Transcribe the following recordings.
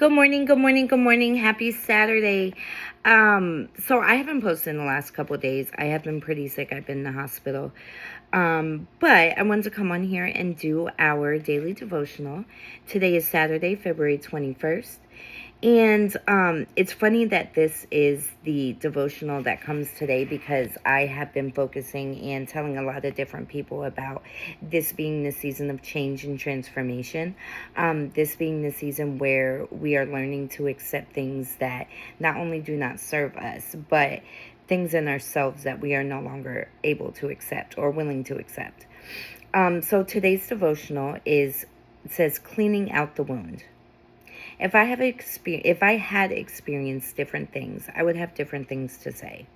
Good morning, good morning, good morning. Happy Saturday. So I haven't posted in the last couple of days. I have been pretty sick. I've been in the hospital. But I wanted to come on here and do our daily devotional. Today is Saturday, February 21st. And it's funny that this is the devotional that comes today because I have been focusing and telling a lot of different people about this being the season of change and transformation. This being the season where we are learning to accept things that not only do not serve us, but things in ourselves that we are no longer able to accept or willing to accept. So today's devotional says cleaning out the wound. If I had experienced different things, I would have different things to say.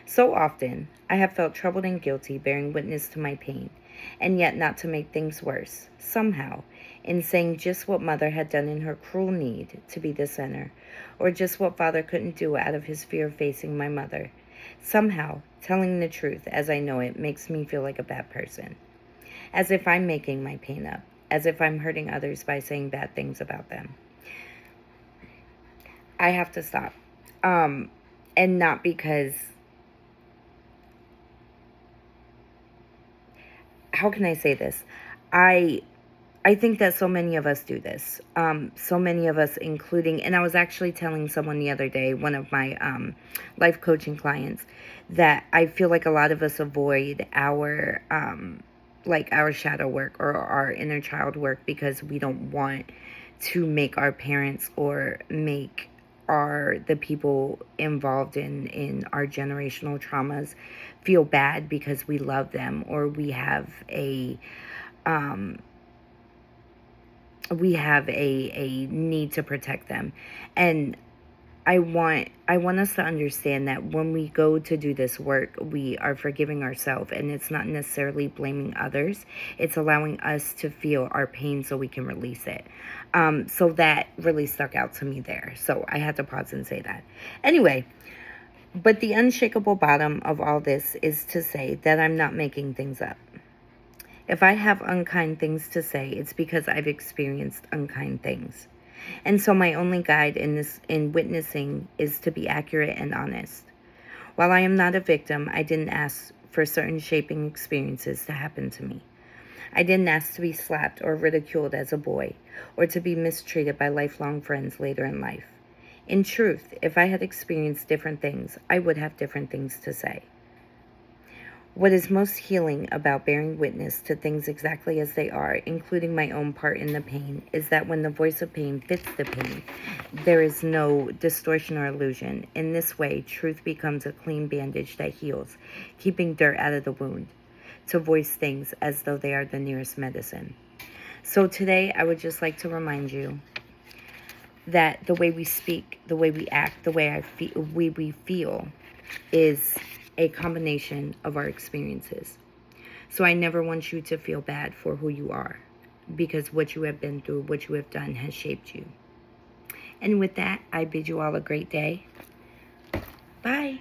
So often, I have felt troubled and guilty bearing witness to my pain, and yet not to make things worse, somehow, in saying just what mother had done in her cruel need to be the center, or just what father couldn't do out of his fear of facing my mother. Somehow, telling the truth as I know it makes me feel like a bad person, as if I'm making my pain up, as if I'm hurting others by saying bad things about them. I have to stop. And not because, how can I say this? I think that so many of us do this. So many of us, including, and I was actually telling someone the other day, one of my life coaching clients, that I feel like a lot of us avoid our our shadow work or our inner child work because we don't want to make our parents or make the people involved in our generational traumas feel bad because we love them, or we have a need to protect them. And I want us to understand that when we go to do this work, we are forgiving ourselves, and it's not necessarily blaming others. It's allowing us to feel our pain so we can release it. So that really stuck out to me there. So I had to pause and say that. Anyway, but the unshakable bottom of all this is to say that I'm not making things up. If I have unkind things to say, it's because I've experienced unkind things. And so my only guide in witnessing is to be accurate and honest. While I am not a victim, I didn't ask for certain shaping experiences to happen to me. I didn't ask to be slapped or ridiculed as a boy, or to be mistreated by lifelong friends later in life. In truth, if I had experienced different things, I would have different things to say. What is most healing about bearing witness to things exactly as they are, including my own part in the pain, is that when the voice of pain fits the pain, there is no distortion or illusion. In this way, truth becomes a clean bandage that heals, keeping dirt out of the wound, to voice things as though they are the nearest medicine. So today, I would just like to remind you that the way we speak, the way we act, the way we feel is a combination of our experiences. So I never want you to feel bad for who you are, because what you have been through, what you have done has shaped you. And with that, I bid you all a great day. Bye.